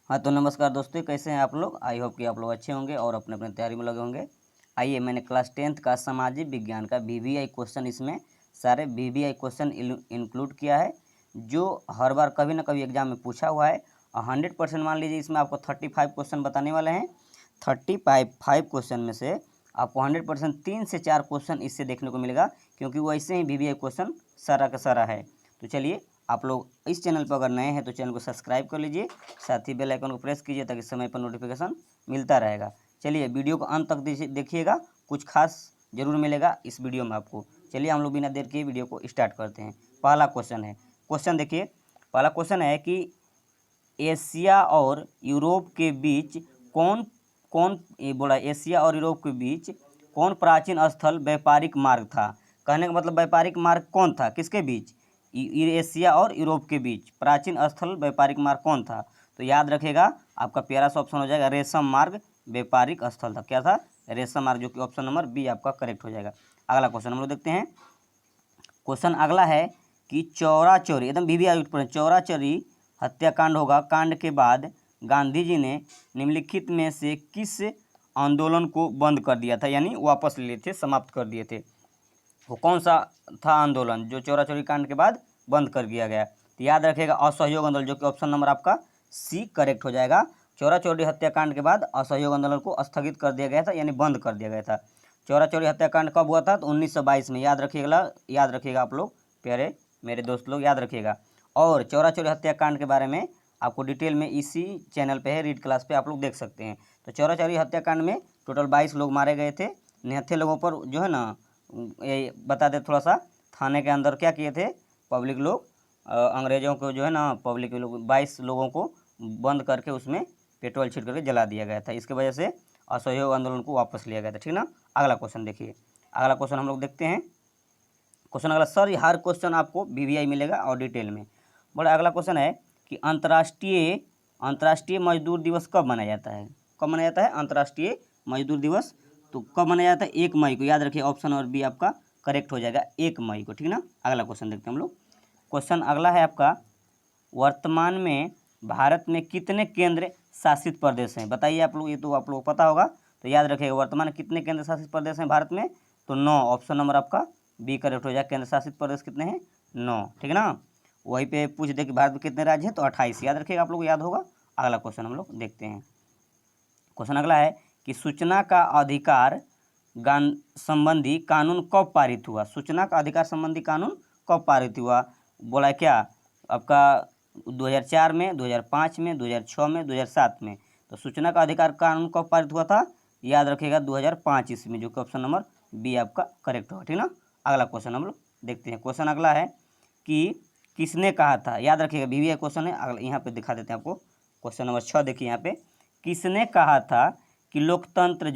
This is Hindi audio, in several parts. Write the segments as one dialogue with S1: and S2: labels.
S1: हाँ तो नमस्कार दोस्तों, कैसे हैं आप लोग। आई होप कि आप लोग अच्छे होंगे और अपने अपने तैयारी में लगे होंगे। आइए, मैंने क्लास 10th का सामाजिक विज्ञान का वीवीआई क्वेश्चन, इसमें सारे वीवीआई क्वेश्चन इंक्लूड किया है जो हर बार कभी ना कभी एग्जाम में पूछा हुआ है। 100% मान लीजिए इसमें आपको 35 क्वेश्चन बताने वाले हैं। 35 क्वेश्चन में से आपको 100% 3 से 4 क्वेश्चन इससे देखने को मिलेगा, क्योंकि वो ऐसे ही वीवीआई क्वेश्चन सारा का सारा है। तो चलिए, आप लोग इस चैनल पर अगर नए हैं तो चैनल को सब्सक्राइब कर लीजिए, साथ ही बेल आइकन को प्रेस कीजिए ताकि समय पर नोटिफिकेशन मिलता रहेगा। चलिए, वीडियो को अंत तक देखिएगा, कुछ खास जरूर मिलेगा इस वीडियो में आपको। चलिए, हम लोग बिना देर के वीडियो को स्टार्ट करते हैं। पहला क्वेश्चन है, क्वेश्चन देखिए। पहला क्वेश्चन है कि एशिया और यूरोप के बीच कौन कौन ये बोला, एशिया और यूरोप के बीच कौन प्राचीन स्थल व्यापारिक मार्ग था। कहने का मतलब व्यापारिक मार्ग कौन था, किसके बीच, एशिया और यूरोप के बीच प्राचीन स्थल व्यापारिक मार्ग कौन था। तो याद रखिएगा, आपका प्यारा सा ऑप्शन हो जाएगा रेशम मार्ग व्यापारिक स्थल था। क्या था, रेशम मार्ग, जो कि ऑप्शन नंबर बी आपका करेक्ट हो जाएगा। अगला क्वेश्चन हम लोग देखते हैं। क्वेश्चन अगला है कि चौरा चोरी, एकदम वीवीआई पर, चौरा चोरी हत्याकांड होगा कांड के बाद गांधी जी ने निम्नलिखित में से किस आंदोलन को बंद कर दिया था, यानी वापस ले लिए थे, समाप्त कर दिए थे। वो कौन सा था आंदोलन जो चौरा चोरी कांड के बाद बंद कर दिया गया। तो याद रखिएगा असहयोग आंदोलन, जो कि ऑप्शन नंबर आपका सी करेक्ट हो जाएगा। चौरा चोरी हत्याकांड के बाद असहयोग आंदोलन को स्थगित कर दिया गया था, यानी बंद कर दिया गया था। चौरा चोरी हत्याकांड कब हुआ था, तो 1922 में। याद रखिएगा आप लोग, प्यारे मेरे दोस्त लोग, याद रखिएगा। और चौरा चोरी हत्याकांड के बारे में आपको डिटेल में इसी चैनल पे है, रीड क्लास पे आप लोग देख सकते हैं। तो चौरा चोरी हत्याकांड में टोटल 22 लोग मारे गए थे। निहत्थे लोगों पर जो है ना, ये बता दे थोड़ा सा, थाने के अंदर क्या किए थे पब्लिक लोग, अंग्रेज़ों को जो है ना, पब्लिक लोग 22 लोगों को बंद करके उसमें पेट्रोल छिड़क करके जला दिया गया था। इसके वजह से असहयोग आंदोलन को वापस लिया गया था, ठीक ना। अगला क्वेश्चन देखिए। अगला क्वेश्चन हम लोग देखते हैं। क्वेश्चन अगला, सर हर क्वेश्चन आपको वीवीआई मिलेगा और डिटेल में। बड़ा अगला क्वेश्चन है कि अंतर्राष्ट्रीय मजदूर दिवस कब मनाया जाता है। कब मनाया जाता है अंतर्राष्ट्रीय मजदूर दिवस, तो कब मनाया जाता है, 1 मई को। याद रखिए, ऑप्शन और बी आपका करेक्ट हो जाएगा, 1 मई को, ठीक ना। अगला क्वेश्चन देखते हैं हम लोग। क्वेश्चन अगला है आपका, वर्तमान में भारत में कितने केंद्र शासित प्रदेश हैं, बताइए आप लोग। ये तो आप लोग पता होगा, तो याद रखिएगा वर्तमान में कितने केंद्र शासित प्रदेश हैं भारत में, तो 9, ऑप्शन नंबर आपका बी करेक्ट हो जाएगा। केंद्र शासित प्रदेश कितने हैं, 9, ठीक ना। वहीं पे पूछ दे कि भारत में कितने राज्य हैं, तो 28, याद रखिएगा, आप लोग याद होगा। अगला क्वेश्चन हम लोग देखते हैं। क्वेश्चन अगला है कि सूचना का अधिकार संबंधी कानून कब पारित हुआ। सूचना का अधिकार संबंधी कानून कब पारित हुआ, बोला क्या आपका 2004 में, 2005 में, 2006 में, 2007 में। तो सूचना का अधिकार कानून कब पारित हुआ था, याद रखिएगा 2005 ईस्वी में, जो कि ऑप्शन नंबर बी आपका करेक्ट होगा, ठीक ना। अगला क्वेश्चन हम लोग देखते हैं। क्वेश्चन अगला है कि किसने कहा था, याद रखिएगा वीवीआई क्वेश्चन है। अगला यहाँ पे दिखा देते हैं आपको, क्वेश्चन नंबर 6 देखिए यहाँ पे। किसने कहा था कि लोकतंत्र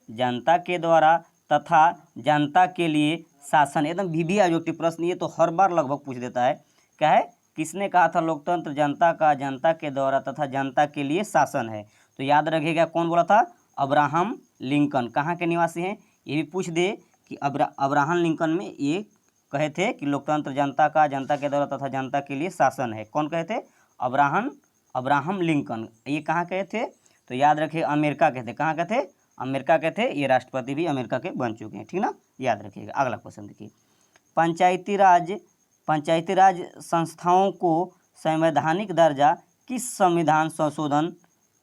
S1: जनता के द्वारा तथा जनता के लिए शासन, एकदम वीवीआई जो प्रश्न, ये तो हर बार लगभग पूछ देता है। क्या है, किसने कहा था लोकतंत्र जनता के द्वारा तथा जनता के लिए शासन है। तो याद रखिएगा कौन बोला था, अब्राहम लिंकन। कहाँ के निवासी हैं, ये भी पूछ दे कि अब्राहम लिंकन में ये कहे थे कि लोकतंत्र जनता के द्वारा तथा जनता के लिए शासन है। कौन कहे थे, अब्राहम लिंकन। ये कहाँ कहे थे, तो याद रखिए अमेरिका के थे। कहाँ के थे, अमेरिका के थे। ये राष्ट्रपति भी अमेरिका के बन चुके हैं, ठीक ना, याद रखिएगा। अगला क्वेश्चन देखिए। पंचायती राज संस्थाओं को संवैधानिक दर्जा किस संविधान संशोधन,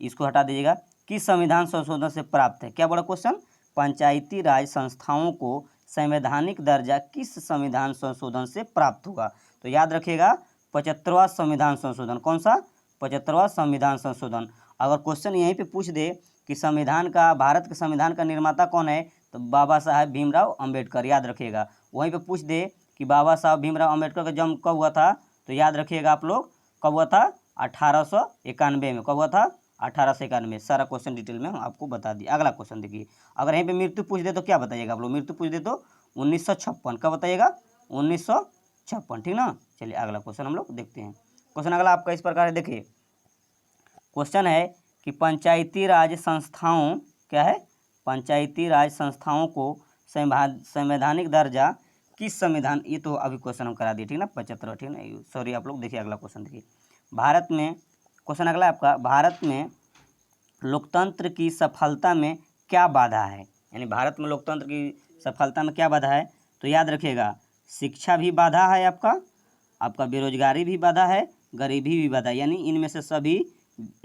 S1: इसको हटा दीजिएगा, किस संविधान संशोधन से प्राप्त है। क्या बड़ा क्वेश्चन, पंचायती राज संस्थाओं को संवैधानिक दर्जा किस संविधान संशोधन से प्राप्त होगा। तो याद रखिएगा 75वां संविधान संशोधन। कौन सा, 75वां संविधान संशोधन। अगर क्वेश्चन यहीं पे पूछ दे कि भारत के संविधान का निर्माता कौन है, तो बाबा साहब भीमराव अंबेडकर, याद रखिएगा। वहीं पे पूछ दे कि बाबा साहब भीमराव अंबेडकर का जन्म कब हुआ था, तो याद रखिएगा आप लोग, कब हुआ था, 1891 में। कब हुआ था, 1891। सारा क्वेश्चन डिटेल में हम आपको बता दिए। अगला क्वेश्चन देखिए। अगर यहीं पे मृत्यु पूछ दे तो क्या बताइएगा आप लोग, मृत्यु पूछ दे तो 1956। कब बताइएगा, 1956, ठीक ना। चलिए अगला क्वेश्चन हम लोग देखते हैं। क्वेश्चन अगला आपका इस प्रकार है, देखिए। क्वेश्चन है कि पंचायती राज संस्थाओं, क्या है, पंचायती राज संस्थाओं को संवैधानिक दर्जा किस संविधान, ये तो अभी क्वेश्चन हम करा दिए, ठीक ना, 75, ठीक ना। सॉरी आप लोग देखिए, अगला क्वेश्चन देखिए। भारत में क्वेश्चन अगला है आपका, भारत में लोकतंत्र की सफलता में क्या बाधा है? यानी भारत में लोकतंत्र की सफलता में क्या बाधा है? तो याद रखिएगा, शिक्षा भी बाधा है आपका, आपका बेरोजगारी भी बाधा है, गरीबी भी बाधा है। यानी इनमें से सभी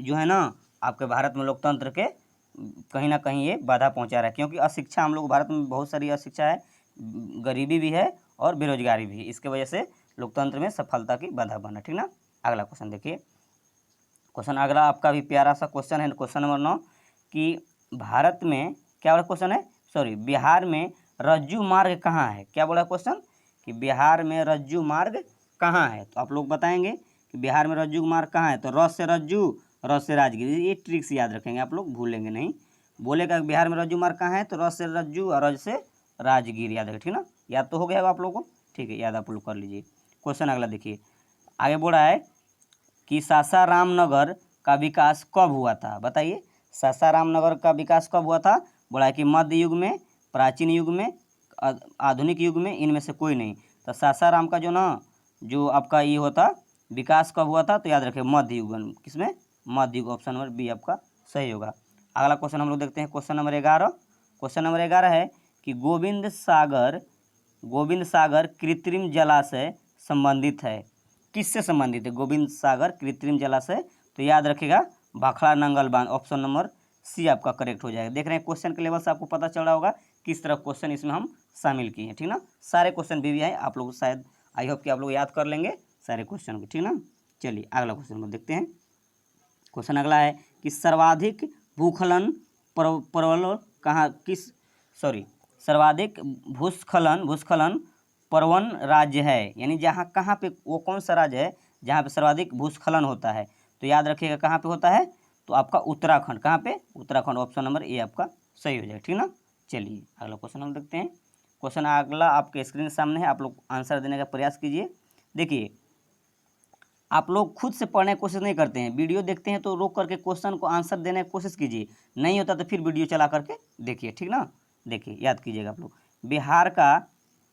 S1: जो है ना आपके भारत में लोकतंत्र के कहीं ना कहीं ये बाधा पहुंचा रहा है, क्योंकि अशिक्षा हम लोग भारत में बहुत सारी अशिक्षा है, गरीबी भी है और बेरोजगारी भी है। इसके वजह से लोकतंत्र में सफलता की बाधा बना। ठीक ना। अगला क्वेश्चन देखिए, क्वेश्चन अगला आपका भी प्यारा सा क्वेश्चन है, क्वेश्चन नंबर 9 कि भारत में क्या वाला क्वेश्चन है, सॉरी, बिहार में रज्जू मार्ग कहाँ है? क्या बोला क्वेश्चन कि बिहार में रज्जू मार्ग कहाँ है? तो आप लोग बताएंगे कि बिहार में रज्जू मार्ग कहाँ है। तो र से रज्जू, र से राजगिर, ये ट्रिक्स याद रखेंगे आप लोग, भूलेंगे नहीं। बोलेगा बिहार में रज्जू मार्ग कहाँ है, तो र से रज्जू और रज से राजगिर याद रखें। ठीक ना, याद तो हो गया आप लोगों को? ठीक है, याद आप लोग कर लीजिए। क्वेश्चन अगला देखिए, आगे बोल रहा है कि सासाराम नगर का विकास कब हुआ था? बताइए, सासाराम नगर का विकास कब हुआ था? बोला है कि मध्य युग में, प्राचीन युग में, आधुनिक युग में, इनमें से कोई नहीं। तो सासाराम का जो आपका ये होता विकास कब हुआ था? तो याद रखें मध्य युग में। किसमें? मध्य युग। ऑप्शन नंबर बी आपका सही होगा। अगला क्वेश्चन हम लोग देखते हैं, क्वेश्चन नंबर 11। क्वेश्चन नंबर 11 है कि गोविंद सागर कृत्रिम जलाशय संबंधित है, किससे संबंधित है गोविंद सागर कृत्रिम जलाशय? तो याद रखिएगा भाखड़ा नंगल बांध। ऑप्शन नंबर सी आपका करेक्ट हो जाएगा। देख रहे हैं क्वेश्चन के लेवल से आपको पता चल रहा होगा किस तरह क्वेश्चन इसमें हम शामिल किए हैं। ठीक ना, सारे क्वेश्चन भी है, आप लोग शायद आई होप कि आप लोग याद कर लेंगे सारे क्वेश्चन को। ठीक ना, चलिए अगला क्वेश्चन को देखते हैं। क्वेश्चन अगला है कि सर्वाधिक भूस्खलन प्रवल कहाँ किस सॉरी सर्वाधिक भूस्खलन प्रवण राज्य है? यानी जहाँ कहाँ पे, वो कौन सा राज्य है जहाँ पे सर्वाधिक भूस्खलन होता है? तो याद रखिएगा कहाँ पे होता है, तो आपका उत्तराखंड। कहाँ पे? उत्तराखंड। ऑप्शन नंबर ए आपका सही हो जाएगा। ठीक ना, चलिए अगला क्वेश्चन हम देखते हैं। क्वेश्चन अगला आपके स्क्रीन के सामने है, आप लोग आंसर देने का प्रयास कीजिए। देखिए, आप लोग खुद से पढ़ने की कोशिश नहीं करते हैं, वीडियो देखते हैं तो रोक करके क्वेश्चन को आंसर देने की कोशिश कीजिए, नहीं होता तो फिर वीडियो चला करके देखिए। ठीक ना, देखिए याद कीजिएगा आप लोग। बिहार का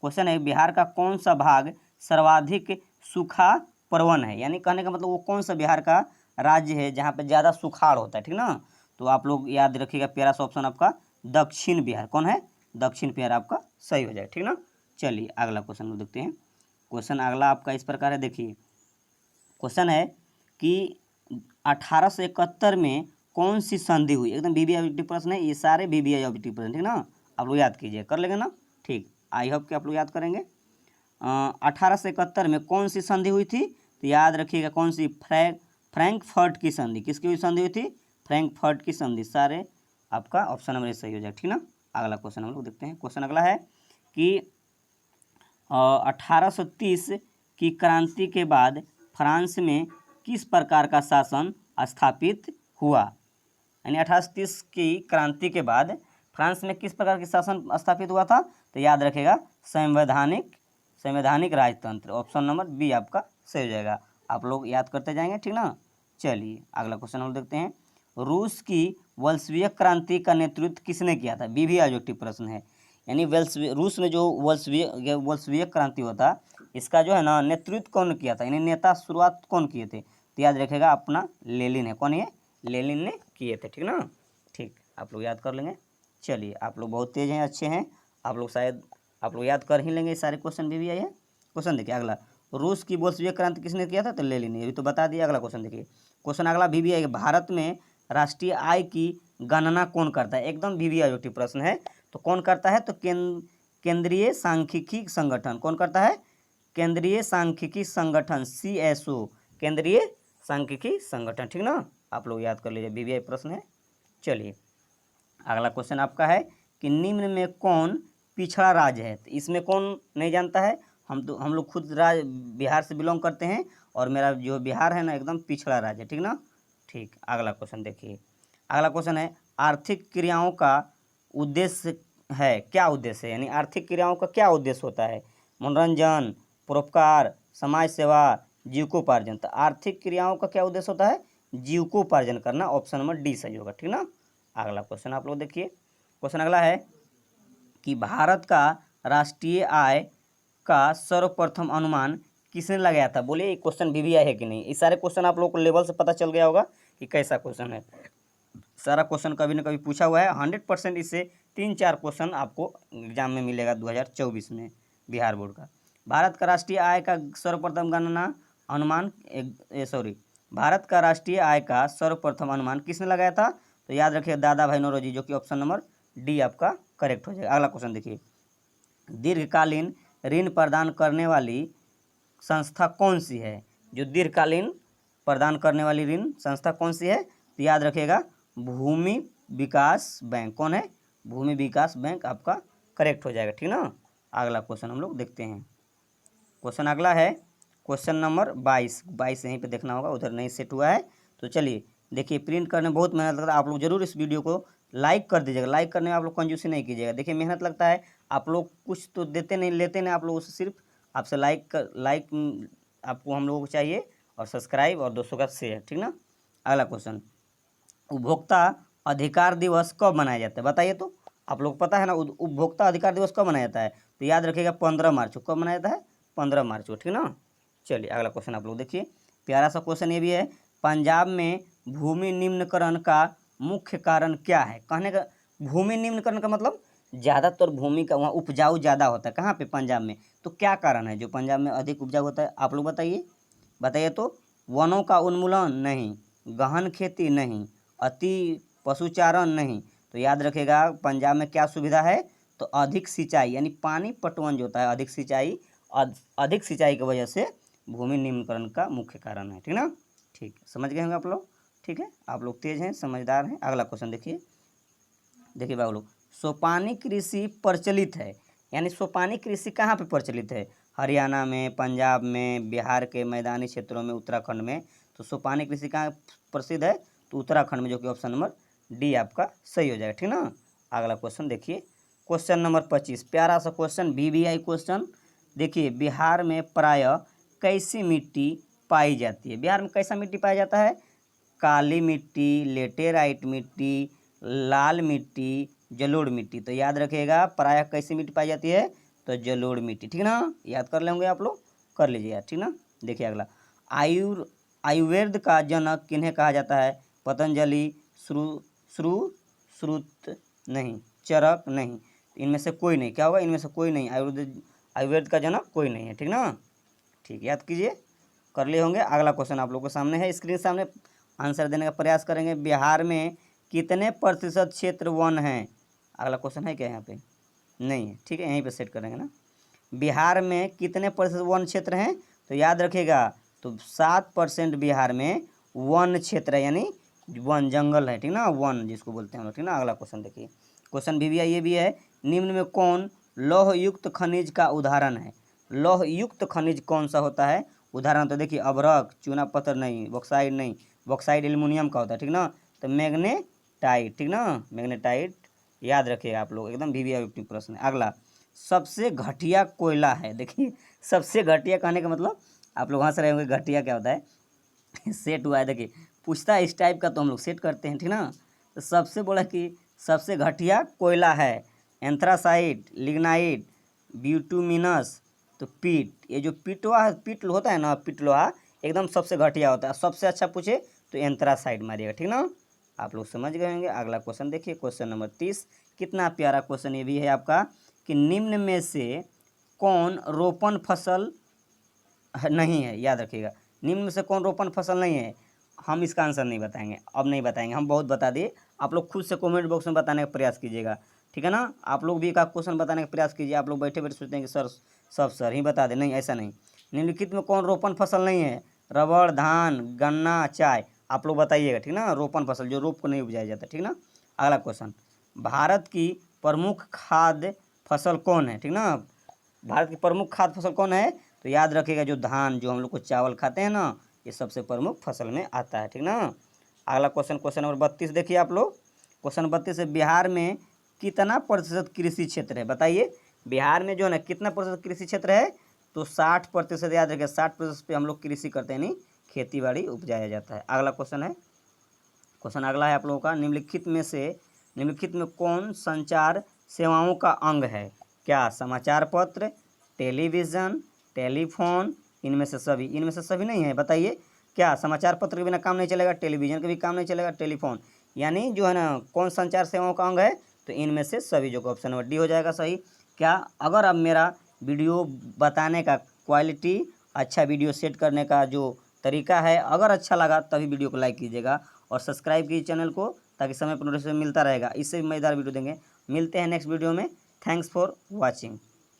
S1: क्वेश्चन है, बिहार का कौन सा भाग सर्वाधिक सूखा प्रवण है? यानी कहने का मतलब वो कौन सा बिहार का राज्य है जहाँ पे ज़्यादा सुखाड़ होता है? ठीक ना, तो आप लोग याद रखिएगा प्यारा सा ऑप्शन आपका दक्षिण बिहार। कौन है? दक्षिण बिहार आपका सही हो जाए। ठीक ना, चलिए अगला क्वेश्चन को देखते हैं। क्वेश्चन अगला आपका इस प्रकार है, देखिए क्वेश्चन है कि 1871 में कौन सी संधि हुई? एकदम बीबीआई ऑब्जेक्टिव प्रश्न है, ये सारे बीबीआई ऑब्जेक्टिव प्रश्न। ठीक ना, आप लोग याद कीजिए, कर लेंगे ना? ठीक, आई होप कि आप लोग याद करेंगे। 1871 में कौन सी संधि हुई थी? तो याद रखिएगा कौन सी, फ्रैंकफर्ट की संधि। किसकी हुई संधि हुई थी? फ्रैंकफर्ट की संधि। सारे आपका ऑप्शन नंबर सही हो जाए। ठीक ना, अगला क्वेश्चन हम लोग देखते हैं। क्वेश्चन अगला है कि 1830 की क्रांति के बाद फ्रांस में किस प्रकार का शासन स्थापित हुआ? यानी 1830 की क्रांति के बाद फ्रांस में किस प्रकार की शासन स्थापित हुआ था? तो याद रखेगा संवैधानिक राजतंत्र। ऑप्शन नंबर बी आपका सही हो जाएगा। आप लोग याद करते जाएंगे। ठीक ना, चलिए अगला क्वेश्चन हम देखते हैं। रूस की वल्शविक क्रांति का नेतृत्व किसने किया था? बी भी ऑब्जेक्टिव प्रश्न है। यानी रूस में जो वल्शविक क्रांति होता, इसका जो है ना नेतृत्व कौन किया था, यानी नेता शुरुआत कौन किए थे? तो याद रखेगा अपना लेनिन है। कौन है? लेनिन ने किए थे। ठीक ना, ठीक, आप लोग याद कर लेंगे। चलिए आप लोग बहुत तेज हैं, अच्छे हैं, आप लोग शायद आप लोग याद कर ही लेंगे सारे क्वेश्चन भी आए हैं। क्वेश्चन देखिए अगला, रूस की बोल्शेविक क्रांति किसने किया था? तो लेनिन ने, अभी तो बता दिया। अगला क्वेश्चन देखिए, क्वेश्चन अगला भी आई, भारत में राष्ट्रीय आय की गणना कौन करता है? एकदम भी ऑब्जेक्टिव प्रश्न है। तो कौन करता है? तो केंद्रीय सांख्यिकी संगठन। कौन करता है? केंद्रीय सांख्यिकी संगठन, CSO, केंद्रीय सांख्यिकी संगठन। ठीक ना, आप लोग याद कर लीजिए, बीबीआई प्रश्न है। चलिए अगला क्वेश्चन आपका है कि निम्न में कौन पिछड़ा राज्य है? तो इसमें कौन नहीं जानता है? हम लोग खुद बिहार से बिलोंग करते हैं और मेरा जो बिहार है ना एकदम पिछड़ा राज्य है। ठीक ना, ठीक, अगला क्वेश्चन देखिए। अगला क्वेश्चन है, आर्थिक क्रियाओं का उद्देश्य है, क्या उद्देश्य है? यानी आर्थिक क्रियाओं का क्या उद्देश्य होता है? मनोरंजन, परोपकार, समाज सेवा, जीविकोपार्जन। तो आर्थिक क्रियाओं का क्या उद्देश्य होता है? जीविकोपार्जन करना। ऑप्शन नंबर डी सही होगा। ठीक ना, अगला क्वेश्चन आप लोग देखिए। क्वेश्चन अगला है कि भारत का राष्ट्रीय आय का सर्वप्रथम अनुमान किसने लगाया था? बोलिए ये क्वेश्चन BBI है कि नहीं? इस सारे क्वेश्चन आप लोगों को लेवल से पता चल गया होगा कि कैसा क्वेश्चन है। सारा क्वेश्चन कभी ना कभी पूछा हुआ है। 100% इससे 3-4 क्वेश्चन आपको एग्जाम में मिलेगा 2024 में बिहार बोर्ड का। भारत का राष्ट्रीय आय का सर्वप्रथम गणना अनुमान भारत का राष्ट्रीय आय का सर्वप्रथम अनुमान किसने लगाया था? तो याद रखिए दादा भाई नौरोजी, जो कि ऑप्शन नंबर डी आपका करेक्ट हो जाएगा। अगला क्वेश्चन देखिए, दीर्घकालीन ऋण प्रदान करने वाली संस्था कौन सी है? जो दीर्घकालीन प्रदान करने वाली ऋण संस्था कौन सी है? तो याद रखिएगा भूमि विकास बैंक। कौन है? भूमि विकास बैंक आपका करेक्ट हो जाएगा, ठीक ना। अगला क्वेश्चन हम लोग देखते हैं। क्वेश्चन अगला है क्वेश्चन नंबर 22 यहीं पे देखना होगा, उधर नहीं सेट हुआ है। तो चलिए देखिए, प्रिंट करने में बहुत मेहनत लगता है। आप लोग जरूर इस वीडियो को लाइक कर दीजिएगा। लाइक करने में आप लोग कंजूसी नहीं कीजिएगा। देखिए मेहनत लगता है, आप लोग कुछ तो देते नहीं लेते नहीं, आप लोगों से सिर्फ आपसे लाइक आपको हम लोगों को चाहिए, और सब्सक्राइब और दोस्तों का शेयर, ठीक ना। अगला क्वेश्चन, उपभोक्ता अधिकार दिवस कब मनाया जाता है? बताइए तो। आप लोग पता है ना उपभोक्ता अधिकार दिवस कब मनाया जाता है? तो याद रखिएगा 15 मार्च को। कब मनाया जाता है? 15 मार्च को, ठीक ना। चलिए अगला क्वेश्चन आप लोग देखिए, प्यारा सा क्वेश्चन ये भी है। पंजाब में भूमि निम्नकरण का मुख्य कारण क्या है? कहने का भूमि निम्नकरण का मतलब ज़्यादातर भूमि का वहाँ उपजाऊ ज़्यादा होता है। कहाँ पे? पंजाब में। तो क्या कारण है जो पंजाब में अधिक उपजाऊ होता है? आप लोग बताइए तो। वनों का उन्मूलन नहीं, गहन खेती नहीं, अति पशुचारण नहीं। तो याद रखिएगा पंजाब में क्या सुविधा है? तो अधिक सिंचाई, यानी पानी पटवन जो होता है, अधिक सिंचाई की वजह से भूमि निम्नकरण का मुख्य कारण है, ठीक ना। ठीक, समझ गए होंगे आप लोग, ठीक है। आप लोग तेज हैं, समझदार हैं। अगला क्वेश्चन देखिए बाबू लोग, सोपानी कृषि प्रचलित है, यानी सोपानी कृषि कहाँ पे प्रचलित है? हरियाणा में, पंजाब में, बिहार के मैदानी क्षेत्रों में, उत्तराखंड में। तो सोपानी कृषि कहाँ प्रसिद्ध है? तो उत्तराखंड में, जो कि ऑप्शन नंबर डी आपका सही हो जाएगा, ठीक ना। अगला क्वेश्चन देखिए, क्वेश्चन नंबर 25, प्यारा सा क्वेश्चन, BBI क्वेश्चन। देखिए बिहार में प्रायः कैसी मिट्टी पाई जाती है? बिहार में कैसा मिट्टी पाया जाता है? काली मिट्टी, लेटेराइट मिट्टी, लाल मिट्टी, जलोढ़ मिट्टी। तो याद रखिएगा प्रायः कैसी मिट्टी पाई जाती है? तो जलोढ़ मिट्टी, ठीक ना। याद कर लेंगे आप लोग, कर लीजिए यार, ठीक ना। देखिए अगला, आयुर्वेद का जनक किन्हें कहा जाता है? पतंजलि, श्रुत नहीं, चरक नहीं, इनमें से कोई नहीं। क्या होगा? इनमें से कोई नहीं। आयुर्वेद का जनक कोई नहीं है, ठीक ना। ठीक, याद कीजिए, कर लिए होंगे। अगला क्वेश्चन आप लोगों के सामने है, स्क्रीन सामने आंसर देने का प्रयास करेंगे। बिहार में कितने प्रतिशत क्षेत्र वन है? अगला क्वेश्चन है क्या यहाँ पे? नहीं है, ठीक है, यहीं पे सेट करेंगे ना। बिहार में कितने प्रतिशत वन क्षेत्र हैं? तो याद रखिएगा, तो 7% बिहार में वन क्षेत्र है, यानी वन जंगल है, ठीक ना, वन जिसको बोलते हैं हम लोग, ठीक ना। अगला क्वेश्चन देखिए, क्वेश्चन BBI ये भी है, निम्न में कौन लौह युक्त खनिज का उदाहरण है? लौह युक्त खनिज कौन सा होता है? उदाहरण तो देखिए, अभ्रक, चूना पत्थर नहीं, बॉक्साइड नहीं, बॉक्साइड एल्युमिनियम का होता है, ठीक ना। तो मैग्नेटाइट, ठीक ना, मैग्नेटाइट। याद रखिएगा आप लोग, एकदम BBI 50 प्रश्न है। अगला, सबसे घटिया कोयला है। देखिए सबसे घटिया कहने का मतलब आप लोग हंस रहे होंगे, घटिया क्या होता है? सेट हुआ है, देखिए पूछता है इस टाइप का तो हम लोग सेट करते हैं, ठीक ना। तो सबसे बोला कि सबसे घटिया कोयला है एंथ्रासाइट, लिग्नाइट, ब्यूटुमिनस, तो पीट। ये जो पीट होता है ना, पीट लोहा एकदम सबसे घटिया होता है। सबसे अच्छा पूछे तो एंथ्रासाइट मारिएगा, ठीक ना। आप लोग समझ गए होंगे। अगला क्वेश्चन देखिए, क्वेश्चन नंबर 30, कितना प्यारा क्वेश्चन ये भी है आपका, कि निम्न में से कौन रोपण फसल नहीं है? याद रखिएगा, निम्न में से कौन रोपण फसल नहीं है? हम इसका आंसर नहीं बताएंगे, अब नहीं बताएंगे, हम बहुत बता दिए। आप लोग खुद से कमेंट बॉक्स में बताने का प्रयास कीजिएगा, ठीक है ना। आप लोग भी एक क्वेश्चन बताने का प्रयास कीजिए। आप लोग बैठे बैठे सोचते हैं कि सर सब सर ही बता दें, नहीं ऐसा नहीं। निम्नलिखित में कौन रोपण फसल नहीं है? रबड़, धान, गन्ना, चाय। आप लोग बताइएगा, ठीक ना, रोपण फसल जो रोप को नहीं उपजाया जाता, ठीक ना। अगला क्वेश्चन, भारत की प्रमुख खाद्य फसल कौन है? ठीक ना, भारत की प्रमुख खाद्य फसल कौन है? तो याद रखिएगा जो धान, जो हम लोग को चावल खाते हैं ना, ये सबसे प्रमुख फसल में आता है, ठीक ना। अगला क्वेश्चन, क्वेश्चन नंबर 32 देखिए आप लोग, क्वेश्चन 32 है, बिहार में कितना प्रतिशत कृषि क्षेत्र है? बताइए, बिहार में जो है ना कितना प्रतिशत कृषि क्षेत्र है? तो 60%। याद रखिए 60% पे हम लोग कृषि करते हैं, नहीं खेती बाड़ी उपजाया जाता है। अगला क्वेश्चन है, क्वेश्चन अगला है आप लोगों का, निम्नलिखित में कौन संचार सेवाओं का अंग है? क्या समाचार पत्र, टेलीविज़न, टेलीफोन इनमें से सभी, इनमें से सभी नहीं है। बताइए क्या समाचार पत्र के बिना काम नहीं चलेगा, टेलीविज़न के भी काम नहीं चलेगा, टेलीफोन, यानी जो है ना कौन संचार सेवाओं का अंग है, तो इनमें से सभी, जो ऑप्शन नंबर डी हो जाएगा सही। क्या अगर अब मेरा वीडियो बताने का क्वालिटी, अच्छा वीडियो सेट करने का जो तरीका है, अगर अच्छा लगा तभी वीडियो को लाइक कीजिएगा और सब्सक्राइब कीजिए चैनल को, ताकि समय पर नोटिफिकेशन मिलता रहेगा। इससे भी मज़ेदार वीडियो देंगे। मिलते हैं नेक्स्ट वीडियो में। Thanks for watching.